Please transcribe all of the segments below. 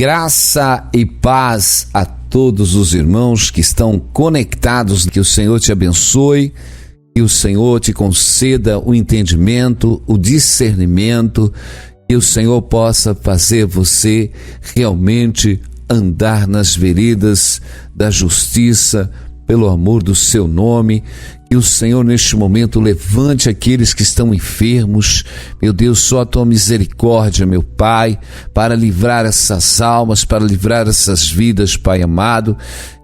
Graça e paz a todos os irmãos que estão conectados. Que o Senhor te abençoe, que o Senhor te conceda o entendimento, o discernimento, que o Senhor possa fazer você realmente andar nas veredas da justiça, pelo amor do seu nome. Que o Senhor neste momento levante aqueles que estão enfermos, meu Deus, só a tua misericórdia, meu Pai, para livrar essas almas, para livrar essas vidas, Pai amado,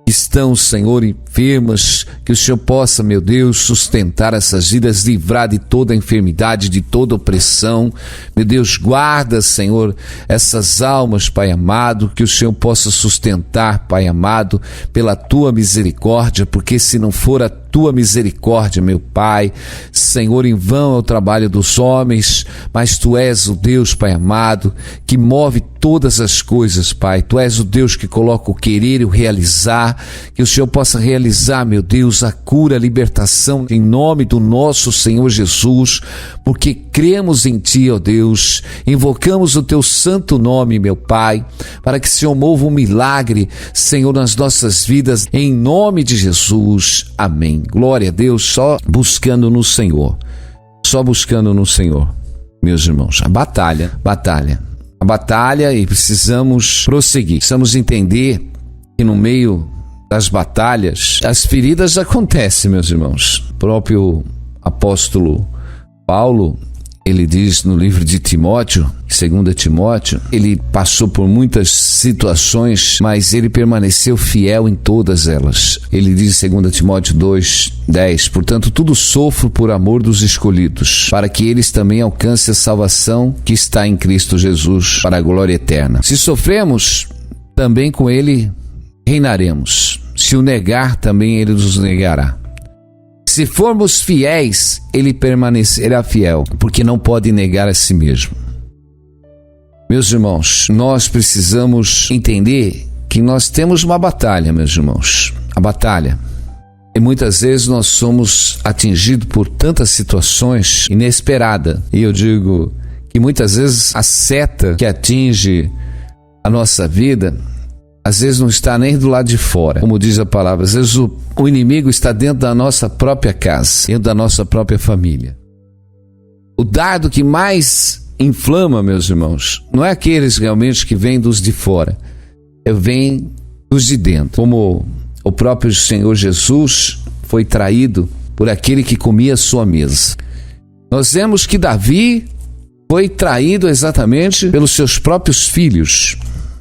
que estão, Senhor, enfermas, que o Senhor possa, meu Deus, sustentar essas vidas, livrar de toda enfermidade, de toda opressão. Meu Deus, guarda, Senhor, essas almas, Pai amado, que o Senhor possa sustentar, Pai amado, pela tua misericórdia, porque se não for a tua misericórdia, meu Pai, Senhor, em vão é o trabalho dos homens, mas tu és o Deus, Pai amado, que move todas as coisas, Pai. Tu és o Deus que coloca o querer e o realizar. Que o Senhor possa realizar, meu Deus, a cura, a libertação, em nome do nosso Senhor Jesus, porque cremos em Ti, ó Deus, invocamos o Teu santo nome, meu Pai, para que o Senhor mova um milagre, Senhor, nas nossas vidas, em nome de Jesus. Amém. Glória a Deus, só buscando no Senhor, meus irmãos. A batalha, e precisamos prosseguir, precisamos entender que no meio das batalhas, as feridas acontecem, meus irmãos. O próprio apóstolo Paulo, ele diz no livro de Timóteo, 2 Timóteo, ele passou por muitas situações, mas ele permaneceu fiel em todas elas. Ele diz em 2 Timóteo 2:10, portanto, tudo sofro por amor dos escolhidos, para que eles também alcancem a salvação que está em Cristo Jesus, para a glória eterna. Se sofremos, também com ele reinaremos. Se o negar, também ele nos negará. Se formos fiéis, ele permanecerá fiel, porque não pode negar a si mesmo. Meus irmãos, nós precisamos entender que nós temos uma batalha, meus irmãos. A batalha. E muitas vezes nós somos atingidos por tantas situações inesperadas. E eu digo que muitas vezes a seta que atinge a nossa vida, às vezes não está nem do lado de fora, como diz a palavra. Às vezes o inimigo está dentro da nossa própria casa, dentro da nossa própria família. O dardo que mais inflama, meus irmãos, não é aqueles realmente que vêm dos de fora, vem dos de dentro. Como o próprio Senhor Jesus foi traído por aquele que comia a sua mesa. Nós vemos que Davi foi traído exatamente pelos seus próprios filhos.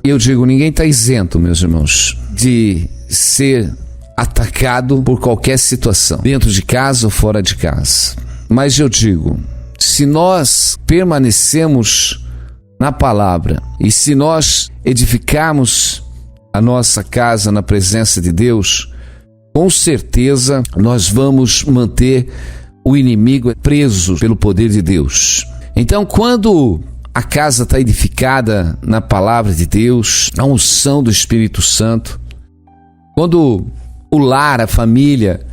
E eu digo, ninguém está isento, meus irmãos, de ser atacado por qualquer situação, dentro de casa ou fora de casa. Mas eu digo, se nós permanecemos na palavra e se nós edificarmos a nossa casa na presença de Deus, com certeza nós vamos manter o inimigo preso pelo poder de Deus. Então, quando a casa está edificada na palavra de Deus, na unção do Espírito Santo, quando o lar, a família,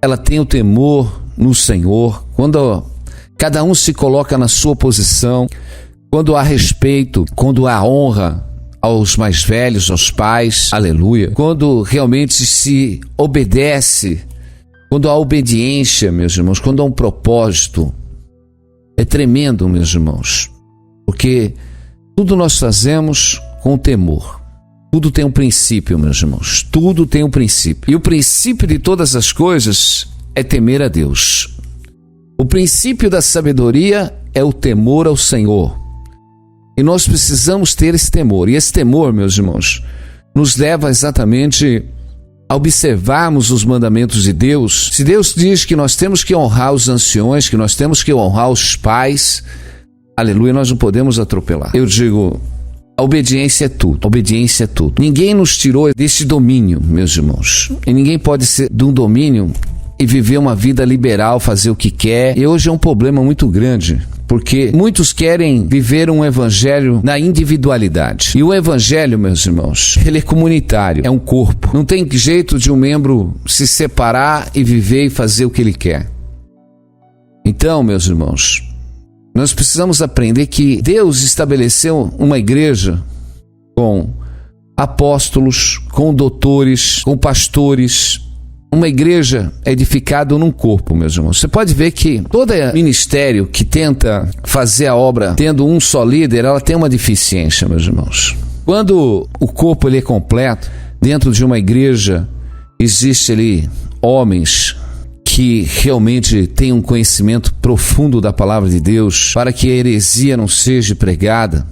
ela tem o temor no Senhor, quando cada um se coloca na sua posição, quando há respeito, quando há honra aos mais velhos, aos pais, aleluia, quando realmente se obedece, quando há obediência, meus irmãos, quando há um propósito, é tremendo, meus irmãos. Porque tudo nós fazemos com temor. Tudo tem um princípio, meus irmãos. Tudo tem um princípio. E o princípio de todas as coisas é temer a Deus. O princípio da sabedoria é o temor ao Senhor. E nós precisamos ter esse temor. E esse temor, meus irmãos, nos leva exatamente a observarmos os mandamentos de Deus. Se Deus diz que nós temos que honrar os anciões, que nós temos que honrar os pais, aleluia, nós não podemos atropelar. Eu digo, a obediência é tudo. A obediência é tudo. Ninguém nos tirou desse domínio, meus irmãos. E ninguém pode ser de um domínio e viver uma vida liberal, fazer o que quer. E hoje é um problema muito grande, porque muitos querem viver um evangelho na individualidade. E o evangelho, meus irmãos, ele é comunitário, é um corpo. Não tem jeito de um membro se separar e viver e fazer o que ele quer. Então, meus irmãos, nós precisamos aprender que Deus estabeleceu uma igreja com apóstolos, com doutores, com pastores. Uma igreja é edificada num corpo, meus irmãos. Você pode ver que todo ministério que tenta fazer a obra tendo um só líder, ela tem uma deficiência, meus irmãos. Quando o corpo ele é completo, dentro de uma igreja, existe ali homens que realmente têm um conhecimento profundo da palavra de Deus, para que a heresia não seja pregada,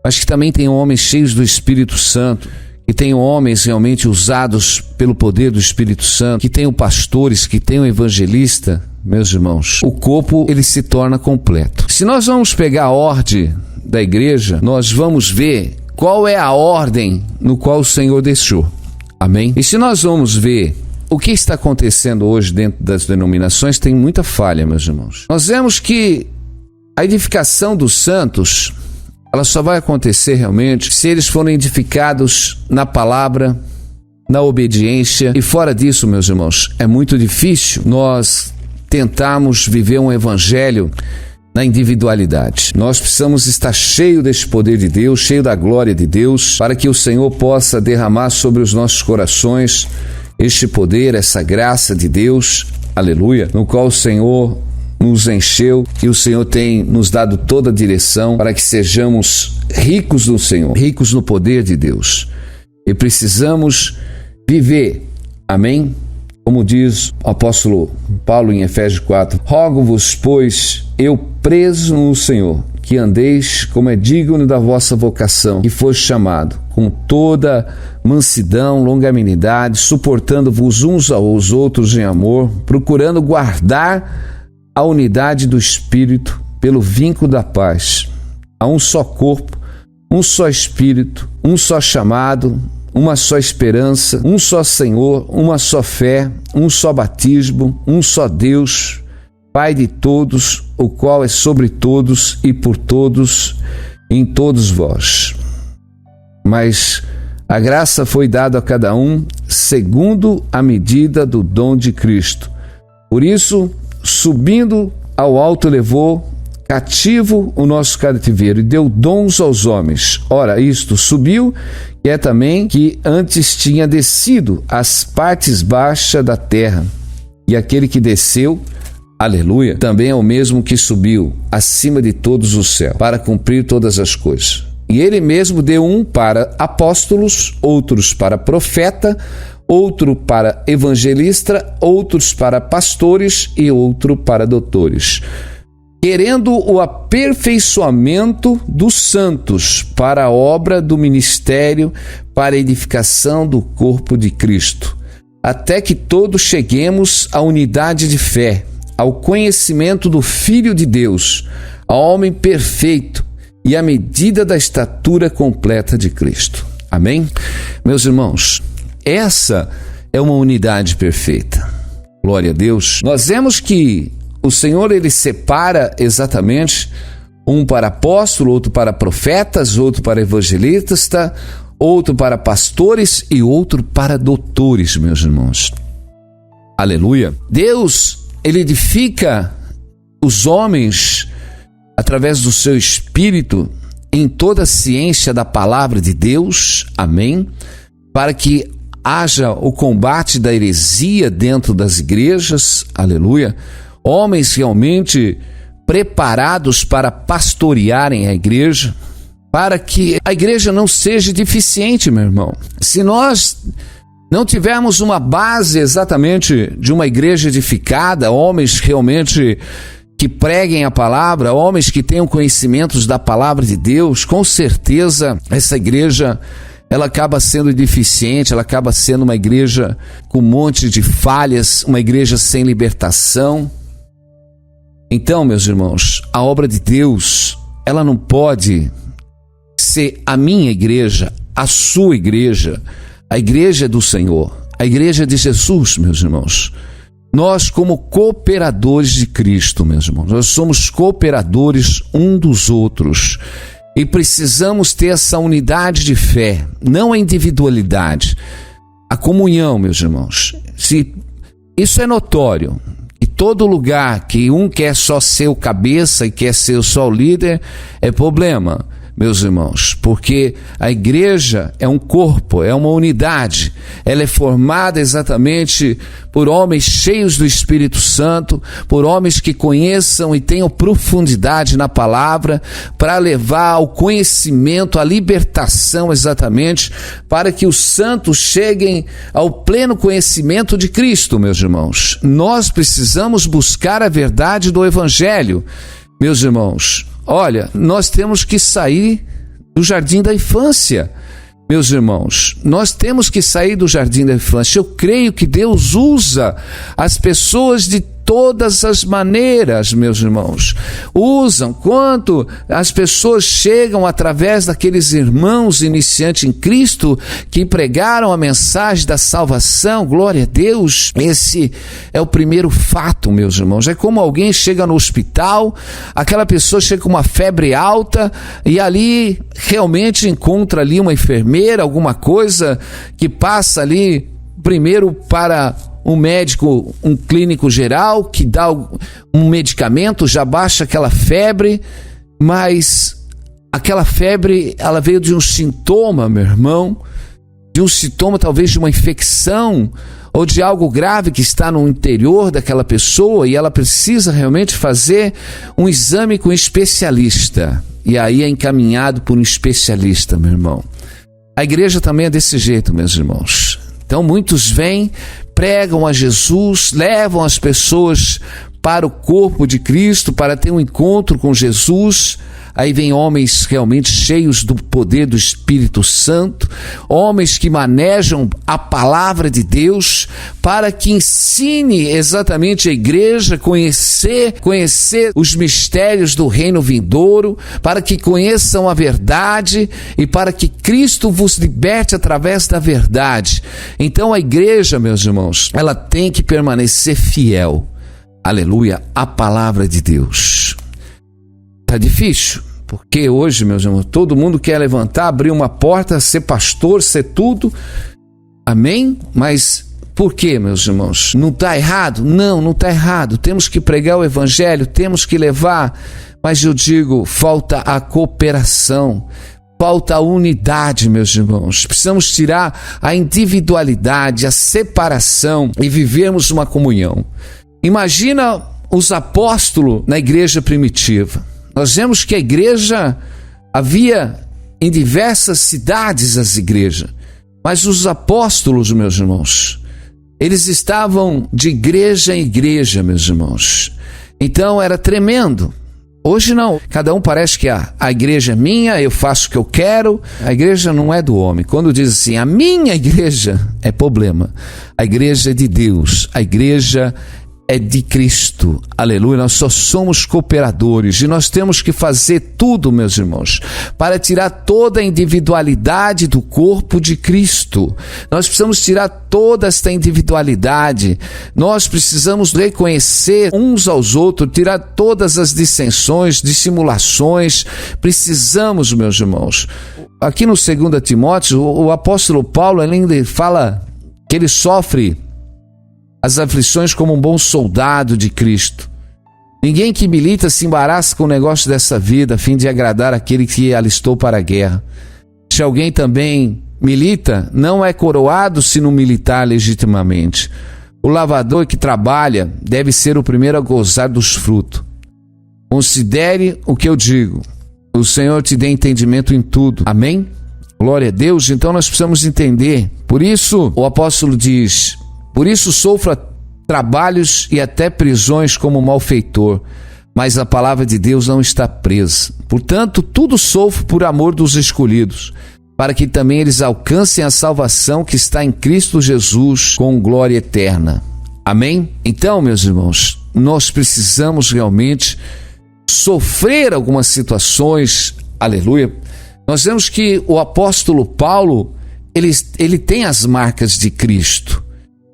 mas que também tem homens cheios do Espírito Santo, que tenham homens realmente usados pelo poder do Espírito Santo, que tenham pastores, que tenham evangelista, meus irmãos, o corpo ele se torna completo. Se nós vamos pegar a ordem da igreja, nós vamos ver qual é a ordem no qual o Senhor deixou. Amém? E se nós vamos ver o que está acontecendo hoje dentro das denominações, tem muita falha, meus irmãos. Nós vemos que a edificação dos santos, ela só vai acontecer realmente se eles forem edificados na palavra, na obediência. E fora disso, meus irmãos, é muito difícil nós tentarmos viver um evangelho na individualidade. Nós precisamos estar cheio desse poder de Deus, cheio da glória de Deus, para que o Senhor possa derramar sobre os nossos corações este poder, essa graça de Deus, aleluia, no qual o Senhor nos encheu e o Senhor tem nos dado toda a direção para que sejamos ricos no Senhor, ricos no poder de Deus. E precisamos viver, amém? Como diz o apóstolo Paulo em Efésios 4, rogo-vos, pois, eu preso no Senhor, que andeis como é digno da vossa vocação, que foste chamado, com toda mansidão, longanimidade, suportando-vos uns aos outros em amor, procurando guardar a unidade do Espírito pelo vínculo da paz. Há um só corpo, um só Espírito, um só chamado, uma só esperança, um só Senhor, uma só fé, um só batismo, um só Deus, Pai de todos, o qual é sobre todos e por todos, em todos vós. Mas a graça foi dada a cada um segundo a medida do dom de Cristo. Por isso, subindo ao alto, levou cativo o nosso cativeiro e deu dons aos homens. Ora, isto subiu, que é também que antes tinha descido às partes baixas da terra. E aquele que desceu, aleluia, também é o mesmo que subiu acima de todos os céus, para cumprir todas as coisas. E ele mesmo deu um para apóstolos, outros para profeta, outro para evangelista, outros para pastores e outro para doutores, querendo o aperfeiçoamento dos santos para a obra do ministério, para a edificação do corpo de Cristo, até que todos cheguemos à unidade de fé, ao conhecimento do Filho de Deus, ao homem perfeito e à medida da estatura completa de Cristo. Amém? Meus irmãos, essa é uma unidade perfeita. Glória a Deus. Nós vemos que o Senhor, ele separa exatamente um para apóstolo, outro para profetas, outro para evangelistas, outro para pastores e outro para doutores, meus irmãos. Aleluia. Deus, ele edifica os homens através do seu Espírito em toda a ciência da palavra de Deus, amém? Para que haja o combate da heresia dentro das igrejas, aleluia. Homens realmente preparados para pastorearem a igreja, para que a igreja não seja deficiente, meu irmão. Se nós não tivermos uma base exatamente de uma igreja edificada, homens realmente que preguem a palavra, homens que tenham conhecimentos da palavra de Deus, com certeza essa igreja ela acaba sendo deficiente, ela acaba sendo uma igreja com um monte de falhas, uma igreja sem libertação. Então, meus irmãos, a obra de Deus, ela não pode ser a minha igreja, a sua igreja, a igreja do Senhor, a igreja de Jesus, meus irmãos. Nós, como cooperadores de Cristo, meus irmãos, nós somos cooperadores um dos outros e precisamos ter essa unidade de fé, não a individualidade, a comunhão, meus irmãos. Se isso é notório, e todo lugar que um quer só ser o cabeça e quer ser só o líder, é problema. meus irmãos, porque a igreja é um corpo, é uma unidade. Ela é formada exatamente por homens cheios do Espírito Santo, por homens que conheçam e tenham profundidade na palavra, para levar ao conhecimento, à libertação exatamente, para que os santos cheguem ao pleno conhecimento de Cristo, meus irmãos. Nós precisamos buscar a verdade do Evangelho, meus irmãos. Olha, nós temos que sair do jardim da infância, meus irmãos. Nós temos que sair do jardim da infância. Eu creio que Deus usa as pessoas de todas as maneiras, meus irmãos. Usam. Quando as pessoas chegam através daqueles irmãos iniciantes em Cristo que pregaram a mensagem da salvação, glória a Deus, esse é o primeiro fato, meus irmãos. É como alguém chega no hospital, aquela pessoa chega com uma febre alta e ali realmente encontra ali uma enfermeira, alguma coisa que passa ali primeiro para um médico, um clínico geral, que dá um medicamento, já baixa aquela febre, mas aquela febre, ela veio de um sintoma, meu irmão, de um sintoma talvez de uma infecção, ou de algo grave que está no interior daquela pessoa, e ela precisa realmente fazer um exame com um especialista, e aí é encaminhado por um especialista, meu irmão. A igreja também é desse jeito, meus irmãos. Então muitos vêm, pregam a Jesus, levam as pessoas para o corpo de Cristo, para ter um encontro com Jesus. Aí vem homens realmente cheios do poder do Espírito Santo, homens que manejam a palavra de Deus, para que ensine exatamente a igreja, conhecer os mistérios do reino vindouro, para que conheçam a verdade e para que Cristo vos liberte através da verdade. Então a igreja, meus irmãos, ela tem que permanecer fiel, aleluia, à palavra de Deus. Tá difícil, porque hoje, meus irmãos, todo mundo quer levantar, abrir uma porta, ser pastor, ser tudo, amém? Mas por quê, meus irmãos? Não está errado? Não está errado. Temos que pregar o evangelho, temos que levar, mas eu digo, falta a cooperação, falta a unidade, meus irmãos. Precisamos tirar a individualidade, a separação e vivermos uma comunhão. Imagina os apóstolos na igreja primitiva. Nós vemos que a igreja, havia em diversas cidades as igrejas, mas os apóstolos, meus irmãos, eles estavam de igreja em igreja, meus irmãos. Então era tremendo. Hoje não, cada um parece que a igreja é minha, eu faço o que eu quero. A igreja não é do homem. Quando diz assim, a minha igreja, é problema. A igreja é de Deus, a igreja é de Cristo, aleluia. Nós só somos cooperadores e nós temos que fazer tudo, meus irmãos, para tirar toda a individualidade do corpo de Cristo. Nós precisamos tirar toda esta individualidade, nós precisamos reconhecer uns aos outros, tirar todas as dissensões, dissimulações. Precisamos, meus irmãos. Aqui no 2 Timóteo, o apóstolo Paulo ainda fala que ele sofre as aflições como um bom soldado de Cristo. Ninguém que milita se embaraça com o negócio dessa vida a fim de agradar aquele que alistou para a guerra. Se alguém também milita, não é coroado se não militar legitimamente. O lavrador que trabalha deve ser o primeiro a gozar dos frutos. Considere o que eu digo. O Senhor te dê entendimento em tudo. Amém? Glória a Deus. Então nós precisamos entender. Por isso o apóstolo diz: por isso sofra trabalhos e até prisões como malfeitor, mas a palavra de Deus não está presa. Portanto, tudo sofro por amor dos escolhidos, para que também eles alcancem a salvação que está em Cristo Jesus com glória eterna. Amém? Então, meus irmãos, nós precisamos realmente sofrer algumas situações, aleluia. Nós vemos que o apóstolo Paulo, ele tem as marcas de Cristo.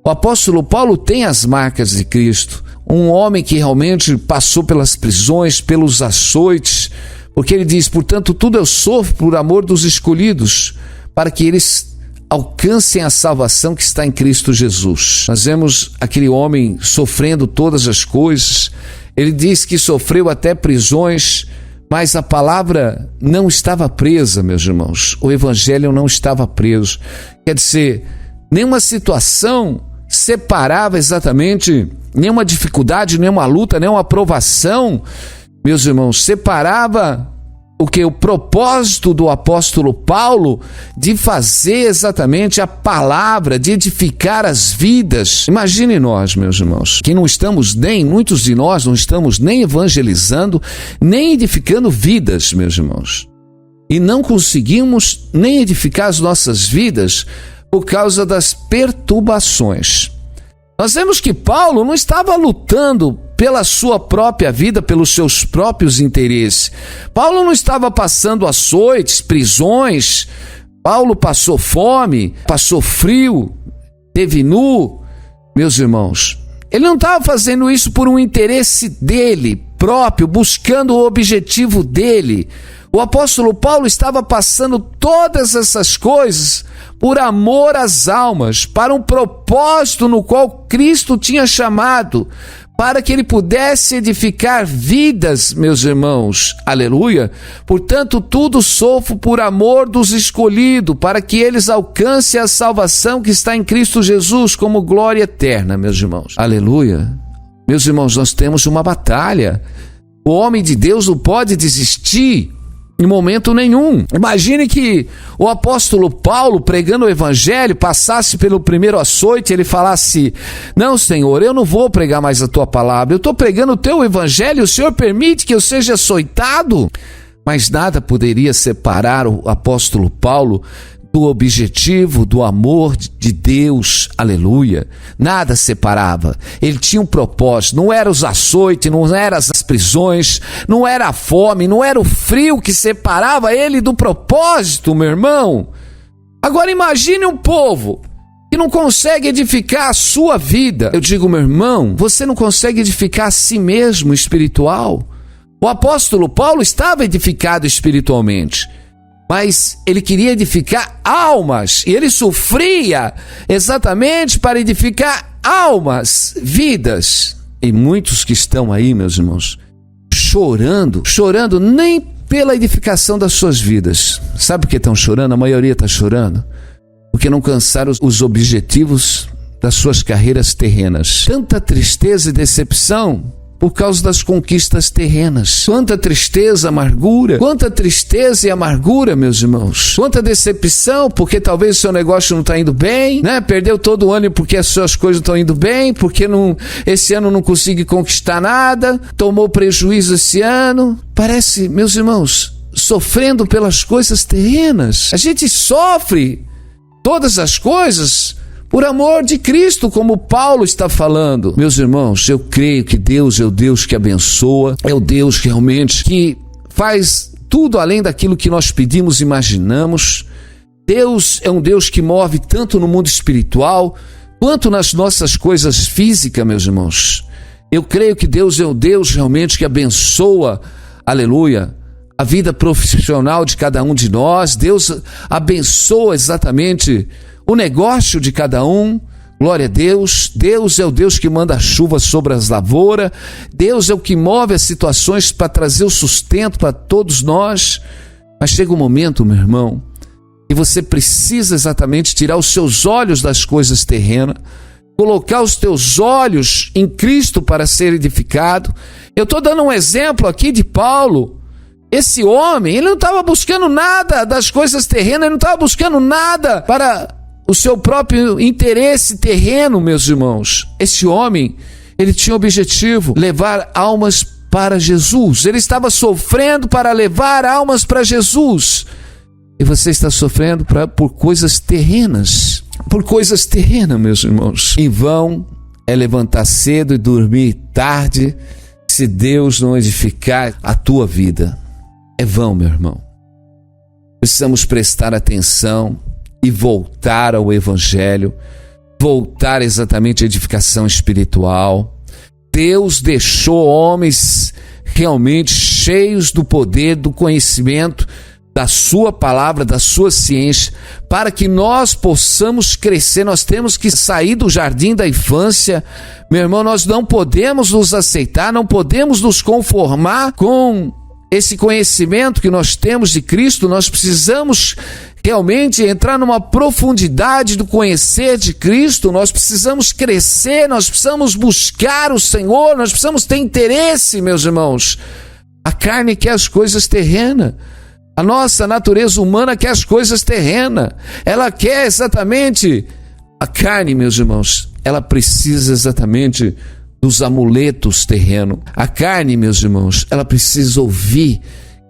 O apóstolo Paulo tem as marcas de Cristo, um homem que realmente passou pelas prisões, pelos açoites, porque ele diz, portanto, tudo eu sofro por amor dos escolhidos, para que eles alcancem a salvação que está em Cristo Jesus. Nós vemos aquele homem sofrendo todas as coisas, ele diz que sofreu até prisões mas a palavra não estava presa, meus irmãos. O evangelho não estava preso. Quer dizer, nenhuma situação separava exatamente, nenhuma dificuldade, nenhuma luta, nenhuma provação, meus irmãos, separava o propósito do apóstolo Paulo de fazer exatamente a palavra, de edificar as vidas. Imagine nós, meus irmãos, que não estamos muitos de nós não estamos nem evangelizando, nem edificando vidas, meus irmãos. E não conseguimos nem edificar as nossas vidas por causa das perturbações. Nós vemos que Paulo não estava lutando pela sua própria vida, pelos seus próprios interesses. Paulo não estava passando açoites, prisões. Paulo passou fome, passou frio, teve nu, meus irmãos. Ele não estava fazendo isso por um interesse dele próprio, buscando o objetivo dele. O apóstolo Paulo estava passando todas essas coisas por amor às almas, para um propósito no qual Cristo tinha chamado, para que ele pudesse edificar vidas, meus irmãos. Aleluia! Portanto, tudo sofro por amor dos escolhidos, para que eles alcancem a salvação que está em Cristo Jesus como glória eterna, meus irmãos. Aleluia! Meus irmãos, nós temos uma batalha. O homem de Deus não pode desistir em momento nenhum. Imagine que o apóstolo Paulo, pregando o evangelho, passasse pelo primeiro açoite, ele falasse: não, Senhor, eu não vou pregar mais a tua palavra, eu estou pregando o teu evangelho, o Senhor permite que eu seja açoitado? Mas nada poderia separar o apóstolo Paulo do objetivo, do amor de Deus, aleluia. Nada separava. Ele tinha um propósito. Não era os açoites, não eram as prisões, não era a fome, não era o frio que separava ele do propósito, meu irmão. Agora imagine um povo que não consegue edificar a sua vida. Eu digo, meu irmão, você não consegue edificar a si mesmo espiritual. O apóstolo Paulo estava edificado espiritualmente, mas ele queria edificar almas, e ele sofria exatamente para edificar almas, vidas. E muitos que estão aí, meus irmãos, chorando nem pela edificação das suas vidas. Sabe por que estão chorando? A maioria está chorando porque não alcançaram os objetivos das suas carreiras terrenas. Tanta tristeza e decepção por causa das conquistas terrenas. Quanta tristeza, amargura. Quanta tristeza e amargura, meus irmãos. Quanta decepção, porque talvez o seu negócio não está indo bem, né? Perdeu todo o ano porque as suas coisas estão indo bem, porque esse ano não consegue conquistar nada, tomou prejuízo esse ano. Parece, meus irmãos, sofrendo pelas coisas terrenas. A gente sofre todas as coisas por amor de Cristo, como Paulo está falando. Meus irmãos, eu creio que Deus é o Deus que abençoa, é o Deus que realmente que faz tudo além daquilo que nós pedimos e imaginamos. Deus é um Deus que move tanto no mundo espiritual, quanto nas nossas coisas físicas, meus irmãos. Eu creio que Deus é o Deus realmente que abençoa, aleluia, a vida profissional de cada um de nós. Deus abençoa exatamente o negócio de cada um. Glória a Deus. Deus é o Deus que manda a chuva sobre as lavouras. Deus é o que move as situações para trazer o sustento para todos nós. Mas chega um momento, meu irmão, que você precisa exatamente tirar os seus olhos das coisas terrenas, colocar os teus olhos em Cristo para ser edificado. Eu estou dando um exemplo aqui de Paulo. Esse homem, ele não estava buscando nada das coisas terrenas, ele não estava buscando nada para o seu próprio interesse terreno, meus irmãos. Esse homem, ele tinha o objetivo, levar almas para Jesus. Ele estava sofrendo para levar almas para Jesus. E você está sofrendo por coisas terrenas. Por coisas terrenas, meus irmãos. Em vão é levantar cedo e dormir tarde, se Deus não edificar a tua vida. É vão, meu irmão. Precisamos prestar atenção e voltar ao Evangelho, voltar exatamente à edificação espiritual. Deus deixou homens realmente cheios do poder, do conhecimento, da sua palavra, da sua ciência, para que nós possamos crescer. Nós temos que sair do jardim da infância, meu irmão. Nós não podemos nos aceitar, não podemos nos conformar com esse conhecimento que nós temos de Cristo, nós precisamos realmente entrar numa profundidade do conhecer de Cristo, nós precisamos crescer, nós precisamos buscar o Senhor, nós precisamos ter interesse, meus irmãos. A carne quer as coisas terrenas, a nossa natureza humana quer as coisas terrenas, ela quer exatamente, a carne, meus irmãos, ela precisa exatamente dos amuletos terrenos. A carne, meus irmãos, ela precisa ouvir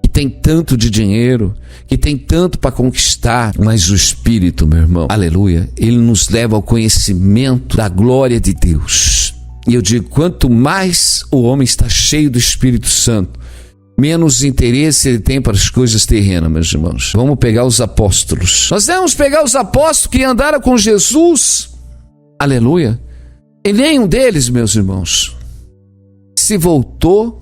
que tem tanto de dinheiro, que tem tanto para conquistar, mas o Espírito, meu irmão, aleluia, ele nos leva ao conhecimento da glória de Deus. E eu digo, quanto mais o homem está cheio do Espírito Santo, menos interesse ele tem para as coisas terrenas, meus irmãos. Vamos pegar os apóstolos. Nós vamos pegar os apóstolos que andaram com Jesus, aleluia, e nenhum deles, meus irmãos, se voltou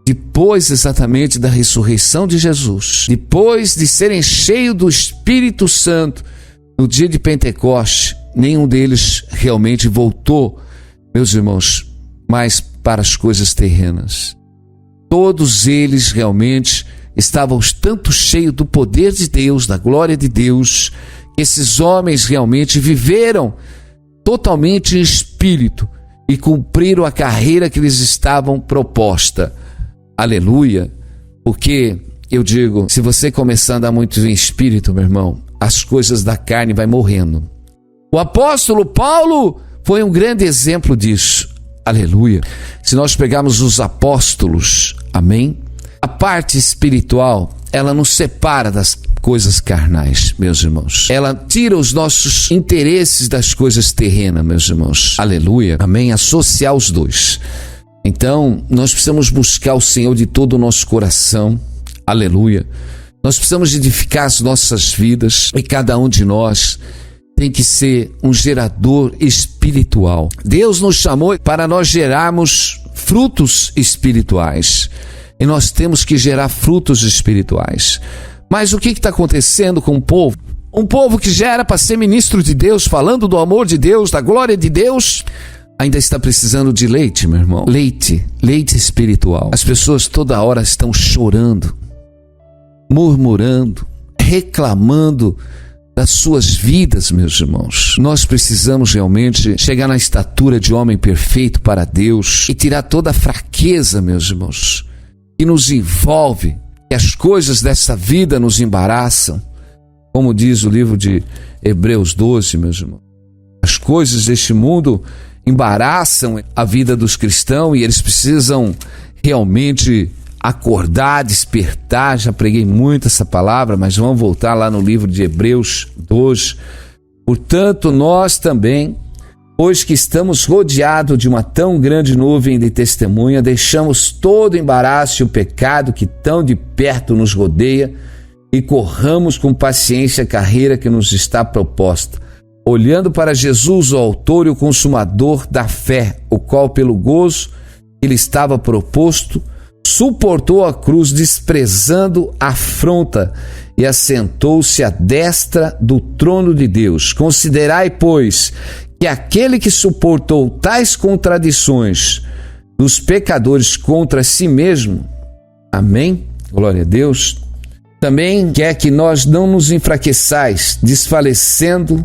depois exatamente da ressurreição de Jesus, depois de serem cheios do Espírito Santo no dia de Pentecoste, nenhum deles realmente voltou, meus irmãos, mais para as coisas terrenas. Todos eles realmente estavam tanto cheios do poder de Deus, da glória de Deus, que esses homens realmente viveram totalmente em espírito e cumpriram a carreira que lhes estavam proposta. Aleluia, porque eu digo, se você começar a andar muito em espírito, meu irmão, as coisas da carne vai morrendo. O apóstolo Paulo foi um grande exemplo disso. Aleluia. Se nós pegarmos os apóstolos, amém? A parte espiritual, ela nos separa das coisas carnais, meus irmãos. Ela tira os nossos interesses das coisas terrenas, meus irmãos. Aleluia. Amém? Associar os dois. Então, nós precisamos buscar o Senhor de todo o nosso coração. Aleluia. Nós precisamos edificar as nossas vidas e cada um de nós tem que ser um gerador espiritual. Deus nos chamou para nós gerarmos frutos espirituais. E nós temos que gerar frutos espirituais. Mas o que está acontecendo com o povo? Um povo que já era para ser ministro de Deus, falando do amor de Deus, da glória de Deus, ainda está precisando de leite, meu irmão. Leite espiritual. As pessoas toda hora estão chorando, murmurando, reclamando das suas vidas, meus irmãos. Nós precisamos realmente chegar na estatura de homem perfeito para Deus e tirar toda a fraqueza, meus irmãos, que nos envolve, que as coisas dessa vida nos embaraçam. Como diz o livro de Hebreus 12, meus irmãos. As coisas deste mundo embaraçam a vida dos cristãos e eles precisam realmente acordar, despertar. Já preguei muito essa palavra, mas vamos voltar lá no livro de Hebreus 12. Portanto, nós também, pois que estamos rodeados de uma tão grande nuvem de testemunha, deixamos todo o embaraço e o pecado que tão de perto nos rodeia e corramos com paciência a carreira que nos está proposta, olhando para Jesus, o autor e o consumador da fé, o qual pelo gozo que lhe estava proposto, suportou a cruz, desprezando a afronta, e assentou-se à destra do trono de Deus. Considerai, pois, que aquele que suportou tais contradições dos pecadores contra si mesmo, amém? Glória a Deus. Também quer que nós não nos enfraqueçais, desfalecendo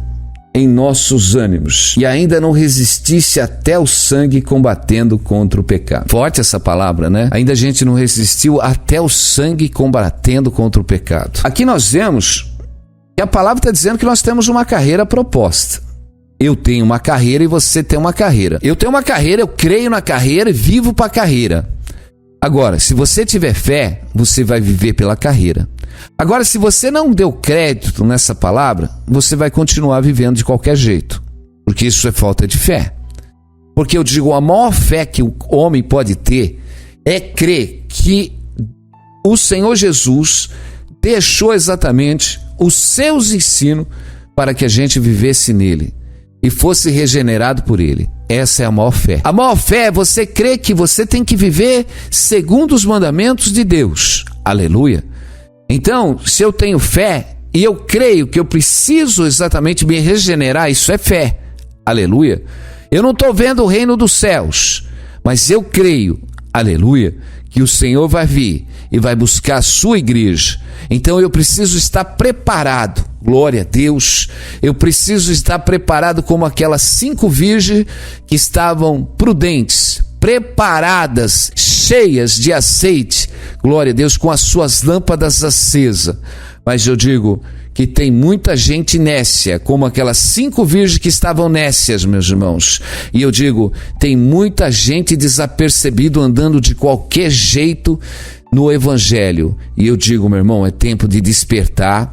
em nossos ânimos, e ainda não resistisse até o sangue combatendo contra o pecado. Forte essa palavra, né? Ainda a gente não resistiu até o sangue combatendo contra o pecado. Aqui nós vemos que a palavra está dizendo que nós temos uma carreira proposta. Eu tenho uma carreira e você tem uma carreira. Eu tenho uma carreira, eu creio na carreira e vivo para a carreira. Agora, se você tiver fé, você vai viver pela carreira. Agora, se você não deu crédito nessa palavra, você vai continuar vivendo de qualquer jeito, porque isso é falta de fé. Porque eu digo, a maior fé que o homem pode ter é crer que o Senhor Jesus deixou exatamente os seus ensinos para que a gente vivesse nele e fosse regenerado por ele. Essa é a maior fé. A maior fé é você crer que você tem que viver segundo os mandamentos de Deus. Aleluia. Então, se eu tenho fé e eu creio que eu preciso exatamente me regenerar, isso é fé. Aleluia. Eu não estou vendo o reino dos céus, mas eu creio, aleluia, que que o Senhor vai vir e vai buscar a sua igreja. Então eu preciso estar preparado, glória a Deus, eu preciso estar preparado como aquelas 5 virgens que estavam prudentes, preparadas, cheias de azeite, glória a Deus, com as suas lâmpadas acesas. Mas eu digo que tem muita gente nécia, como aquelas 5 virgens que estavam nécias, meus irmãos. E eu digo, tem muita gente desapercebido andando de qualquer jeito no evangelho. E eu digo, meu irmão, é tempo de despertar,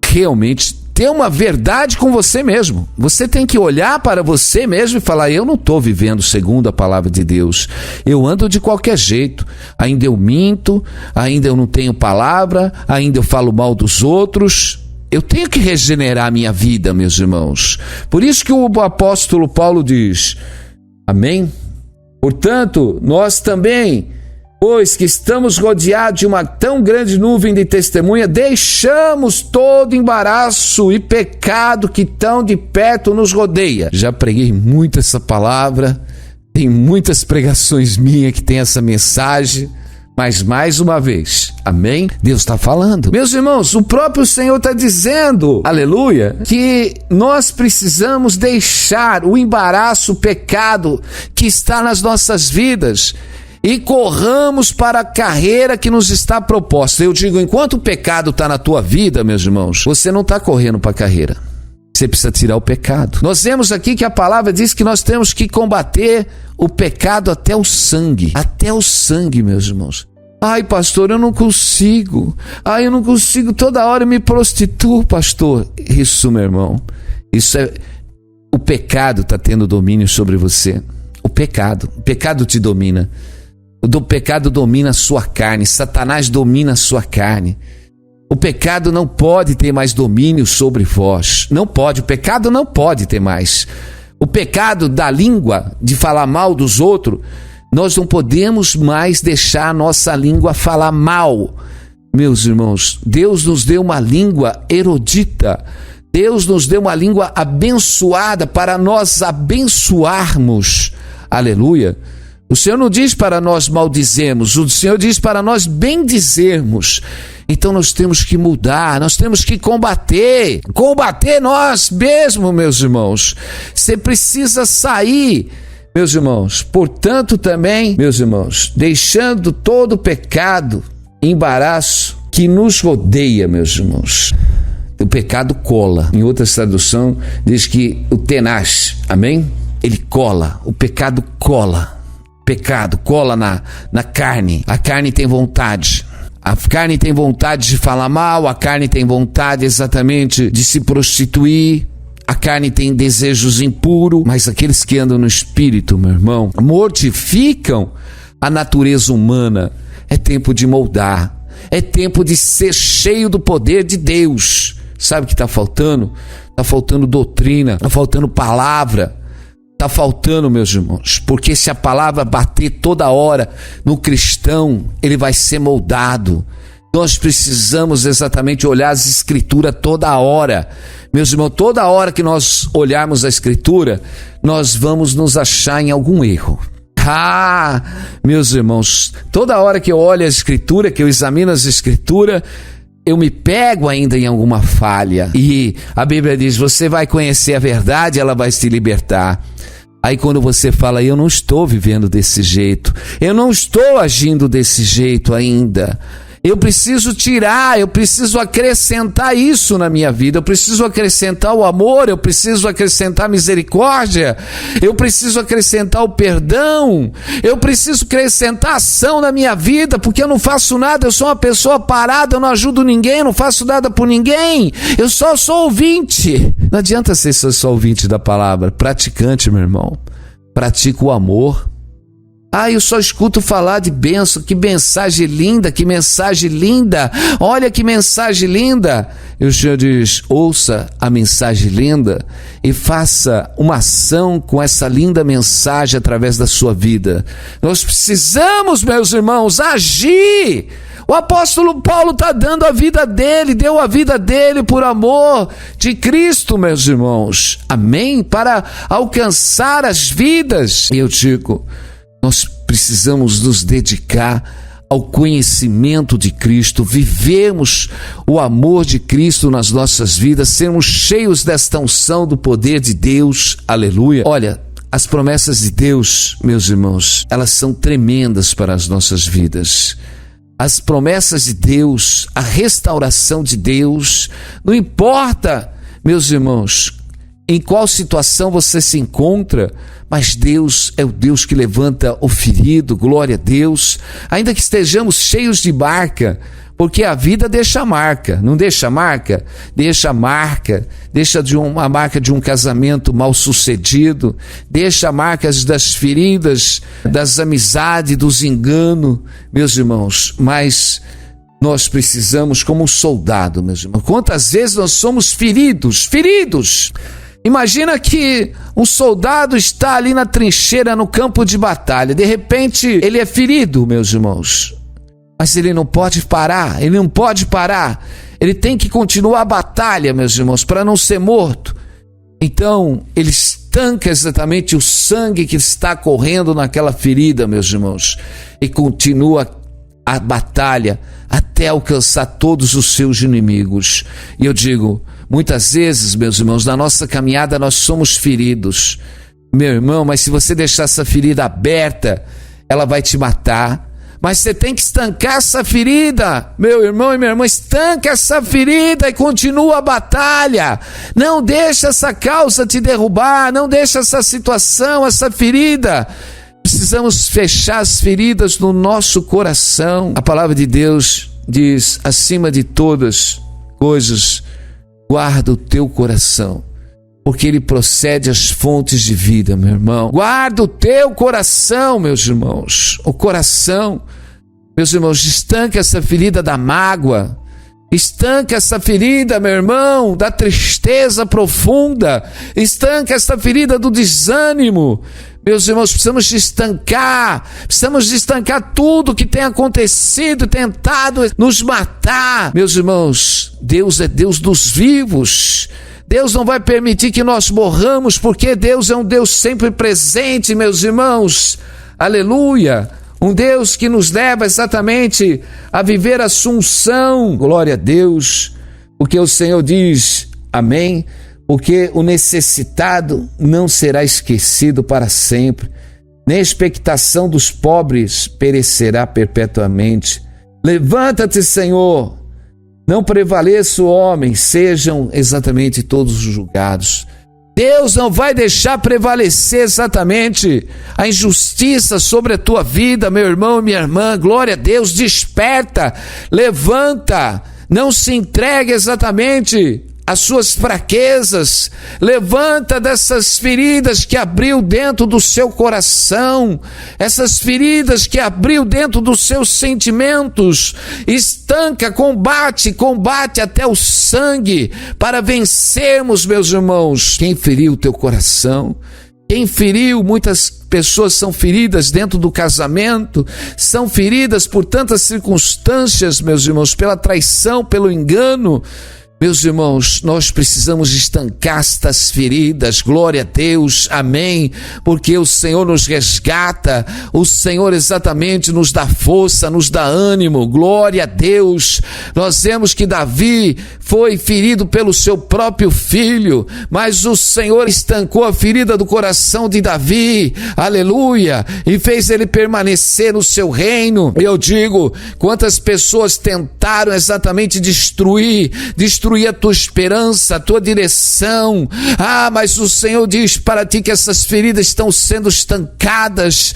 realmente ter uma verdade com você mesmo. Você tem que olhar para você mesmo e falar, eu não estou vivendo segundo a palavra de Deus, eu ando de qualquer jeito, ainda eu minto, ainda eu não tenho palavra, ainda eu falo mal dos outros. Eu tenho que regenerar a minha vida, meus irmãos. Por isso que o apóstolo Paulo diz, amém? Portanto, nós também, pois que estamos rodeados de uma tão grande nuvem de testemunha, deixamos todo embaraço e pecado que tão de perto nos rodeia. Já preguei muito essa palavra, tem muitas pregações minhas que tem essa mensagem, mas mais uma vez, amém? Deus está falando. Meus irmãos, o próprio Senhor está dizendo, aleluia, que nós precisamos deixar o embaraço, o pecado que está nas nossas vidas, e corramos para a carreira que nos está proposta. Eu digo, enquanto o pecado está na tua vida, meus irmãos, você não está correndo para a carreira. Você precisa tirar o pecado. Nós vemos aqui que a palavra diz que nós temos que combater o pecado até o sangue. Até o sangue, meus irmãos. Ai, pastor, eu não consigo. Ai, eu não consigo. Toda hora eu me prostituo, pastor. Isso, meu irmão. Isso é... O pecado está tendo domínio sobre você. O pecado te domina. O pecado domina a sua carne. Satanás domina a sua carne. O pecado não pode ter mais domínio sobre vós. Não pode. O pecado não pode ter mais. O pecado da língua, de falar mal dos outros, nós não podemos mais deixar a nossa língua falar mal. Meus irmãos, Deus nos deu uma língua erudita. Deus nos deu uma língua abençoada para nós abençoarmos. Aleluia. O Senhor não diz para nós maldizermos, o Senhor diz para nós bendizermos. Então nós temos que mudar, nós temos que combater nós mesmos, meus irmãos. Você precisa sair, meus irmãos. Portanto também, meus irmãos, deixando todo o pecado, embaraço que nos rodeia, meus irmãos. O pecado cola. Em outra tradução diz que o tenaz, amém? Ele cola, o pecado cola. Pecado cola na carne. A carne tem vontade. A carne tem vontade de falar mal, a carne tem vontade exatamente de se prostituir, a carne tem desejos impuros, mas aqueles que andam no Espírito, meu irmão, mortificam a natureza humana. É tempo de moldar, é tempo de ser cheio do poder de Deus. Sabe o que está faltando? Está faltando doutrina, está faltando palavra. Está faltando, meus irmãos, porque se a palavra bater toda hora no cristão, ele vai ser moldado. Nós precisamos exatamente olhar as escrituras toda hora. Meus irmãos, toda hora que nós olharmos a escritura, nós vamos nos achar em algum erro. Meus irmãos, toda hora que eu olho a escritura, que eu examino as escrituras, eu me pego ainda em alguma falha. E a Bíblia diz, você vai conhecer a verdade, ela vai te libertar. Aí quando você fala, eu não estou vivendo desse jeito, eu não estou agindo desse jeito ainda, eu preciso tirar, eu preciso acrescentar isso na minha vida, eu preciso acrescentar o amor, eu preciso acrescentar a misericórdia, eu preciso acrescentar o perdão, eu preciso acrescentar ação na minha vida, porque eu não faço nada, eu sou uma pessoa parada, eu não ajudo ninguém, eu não faço nada por ninguém, eu só sou ouvinte. Não adianta ser só ouvinte da palavra, praticante, meu irmão, pratica o amor. Eu só escuto falar de bênção, que mensagem linda, que mensagem linda, olha que mensagem linda. E o Senhor diz, ouça a mensagem linda e faça uma ação com essa linda mensagem através da sua vida. Nós precisamos, meus irmãos, agir. O apóstolo Paulo está dando a vida dele, deu a vida dele por amor de Cristo, meus irmãos. Amém? Para alcançar as vidas. E eu digo, nós precisamos nos dedicar ao conhecimento de Cristo, vivemos o amor de Cristo nas nossas vidas, sermos cheios desta unção do poder de Deus, aleluia. Olha, as promessas de Deus, meus irmãos, elas são tremendas para as nossas vidas. As promessas de Deus, a restauração de Deus, não importa, meus irmãos, em qual situação você se encontra, mas Deus é o Deus que levanta o ferido, glória a Deus, ainda que estejamos cheios de marca, porque a vida deixa marca, não deixa marca? Deixa marca, deixa uma marca de um casamento mal sucedido, deixa marcas das feridas, das amizades, dos enganos, meus irmãos, mas nós precisamos como um soldado, meus irmãos. Quantas vezes nós somos feridos? Imagina que um soldado está ali na trincheira, no campo de batalha. De repente, ele é ferido, meus irmãos. Mas ele não pode parar. Ele tem que continuar a batalha, meus irmãos, para não ser morto. Então, ele estanca exatamente o sangue que está correndo naquela ferida, meus irmãos. E continua a batalha até alcançar todos os seus inimigos. E eu digo, muitas vezes, meus irmãos, na nossa caminhada nós somos feridos. Meu irmão, mas se você deixar essa ferida aberta, ela vai te matar. Mas você tem que estancar essa ferida, meu irmão e minha irmã, estanca essa ferida e continua a batalha. Não deixa essa causa te derrubar, não deixa essa situação, essa ferida. Precisamos fechar as feridas no nosso coração. A palavra de Deus diz, acima de todas coisas, guarda o teu coração, porque ele procede às fontes de vida, meu irmão. Guarda o teu coração, meus irmãos. O coração, meus irmãos, estanca essa ferida da mágoa. Estanca essa ferida, meu irmão, da tristeza profunda. Estanca essa ferida do desânimo. Meus irmãos, precisamos estancar tudo que tem acontecido, tentado nos matar. Meus irmãos, Deus é Deus dos vivos. Deus não vai permitir que nós morramos, porque Deus é um Deus sempre presente, meus irmãos. Aleluia! Um Deus que nos leva exatamente a viver a sua unção. Glória a Deus, porque o Senhor diz, amém, porque o necessitado não será esquecido para sempre, nem a expectação dos pobres perecerá perpetuamente. Levanta-te, Senhor, não prevaleça o homem, sejam exatamente todos julgados. Deus não vai deixar prevalecer exatamente a injustiça sobre a tua vida, meu irmão e minha irmã. Glória a Deus, desperta, levanta, não se entregue exatamente às suas fraquezas, levanta dessas feridas que abriu dentro do seu coração, essas feridas que abriu dentro dos seus sentimentos, estanca, combate até o sangue, para vencermos, meus irmãos. Quem feriu o teu coração? Quem feriu? Muitas pessoas são feridas dentro do casamento, são feridas por tantas circunstâncias, meus irmãos, pela traição, pelo engano. Meus irmãos, nós precisamos estancar estas feridas, glória a Deus, amém, porque o Senhor nos resgata, o Senhor exatamente nos dá força, nos dá ânimo, glória a Deus. Nós vemos que Davi foi ferido pelo seu próprio filho, mas o Senhor estancou a ferida do coração de Davi, aleluia, e fez ele permanecer no seu reino. Eu digo, quantas pessoas tentaram exatamente destruir a tua esperança, a tua direção. Mas o Senhor diz para ti que essas feridas estão sendo estancadas.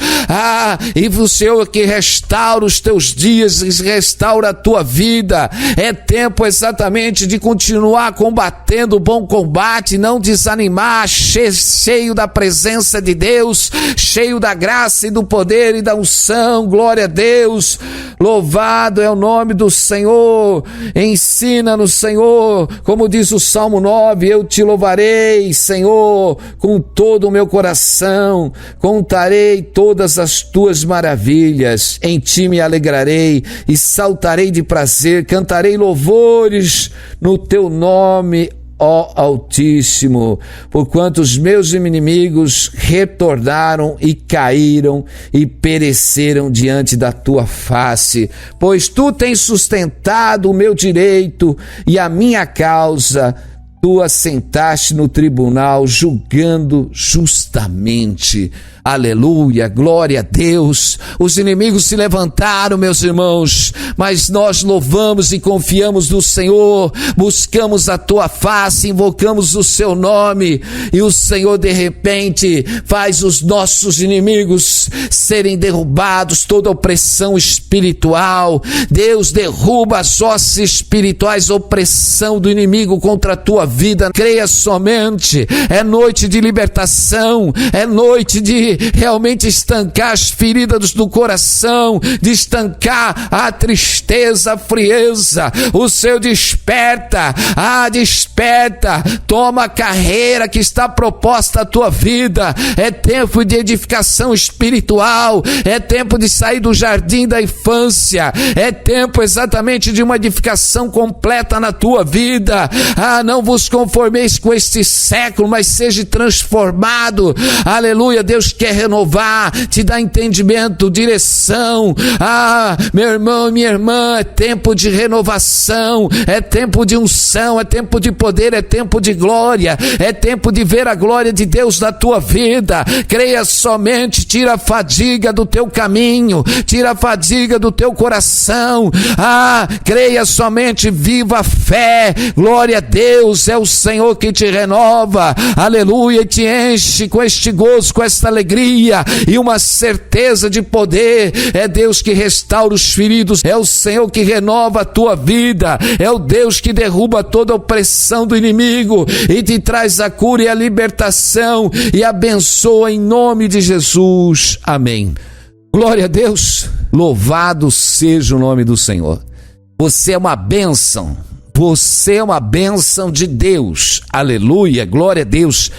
E o Senhor que restaura os teus dias, restaura a tua vida. É tempo exatamente de continuar combatendo o bom combate, não desanimar, cheio da presença de Deus, cheio da graça e do poder e da unção. Glória a Deus. Louvado é o nome do Senhor. Ensina-nos, Senhor, como diz o Salmo 9, eu te louvarei, Senhor, com todo o meu coração, contarei todas as tuas maravilhas, em ti me alegrarei e saltarei de prazer, cantarei louvores no teu nome, ó Altíssimo, porquanto os meus inimigos retornaram e caíram e pereceram diante da tua face, pois tu tens sustentado o meu direito e a minha causa. Tu assentaste no tribunal, julgando justamente. Aleluia, glória a Deus. Os inimigos se levantaram, meus irmãos, mas nós louvamos e confiamos no Senhor, buscamos a tua face, invocamos o seu nome, e o Senhor de repente faz os nossos inimigos serem derrubados, toda opressão espiritual. Deus derruba as hostes espirituais, opressão do inimigo contra a tua vida. Creia somente, é noite de libertação, é noite de realmente estancar as feridas do coração, de estancar a tristeza, a frieza. O Senhor desperta, desperta, toma a carreira que está proposta à tua vida. É tempo de edificação espiritual, é tempo de sair do jardim da infância, é tempo exatamente de uma edificação completa na tua vida. Não vos conformeis com este século, mas seja transformado. Aleluia, Deus quer renovar, te dar entendimento, direção. Meu irmão e minha irmã, é tempo de renovação, é tempo de unção, é tempo de poder, é tempo de glória, é tempo de ver a glória de Deus na tua vida. Creia somente, tira a fadiga do teu caminho, tira a fadiga do teu coração. Creia somente, viva a fé. Glória a Deus, é o Senhor que te renova, aleluia, e te enche com este gozo, com esta alegria e uma certeza de poder. É Deus que restaura os feridos, é o Senhor que renova a tua vida, é o Deus que derruba toda a opressão do inimigo e te traz a cura e a libertação e abençoa em nome de Jesus. Amém. Glória a Deus, louvado seja o nome do Senhor. Você é uma bênção, você é uma bênção de Deus, aleluia, glória a Deus.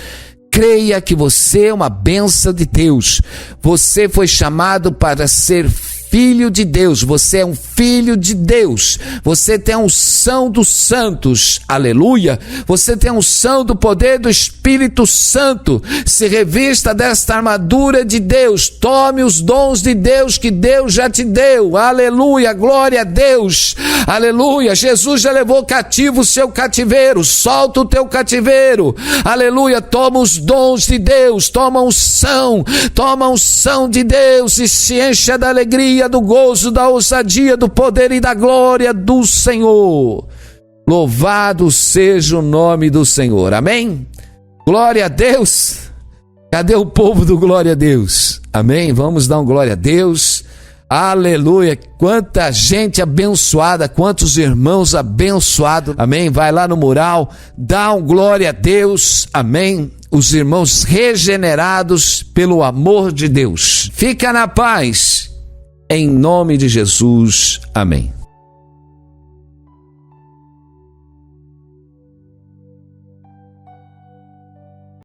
Creia que você é uma bênção de Deus. Você foi chamado para ser filho de Deus, você é um filho de Deus, você tem a unção dos santos, aleluia, você tem a unção do poder do Espírito Santo. Se revista desta armadura de Deus, tome os dons de Deus que Deus já te deu, aleluia, glória a Deus, aleluia. Jesus já levou cativo o seu cativeiro, solta o teu cativeiro, aleluia. Toma os dons de Deus, toma a unção de Deus e se encha da alegria, do gozo, da ousadia, do poder e da glória do Senhor. Louvado seja o nome do Senhor, amém? Glória a Deus. Cadê o povo do glória a Deus? Amém? Vamos dar um glória a Deus. Aleluia, quanta gente abençoada, quantos irmãos abençoados, amém? Vai lá no mural, dá um glória a Deus, amém? Os irmãos regenerados pelo amor de Deus. Fica na paz, em nome de Jesus, amém.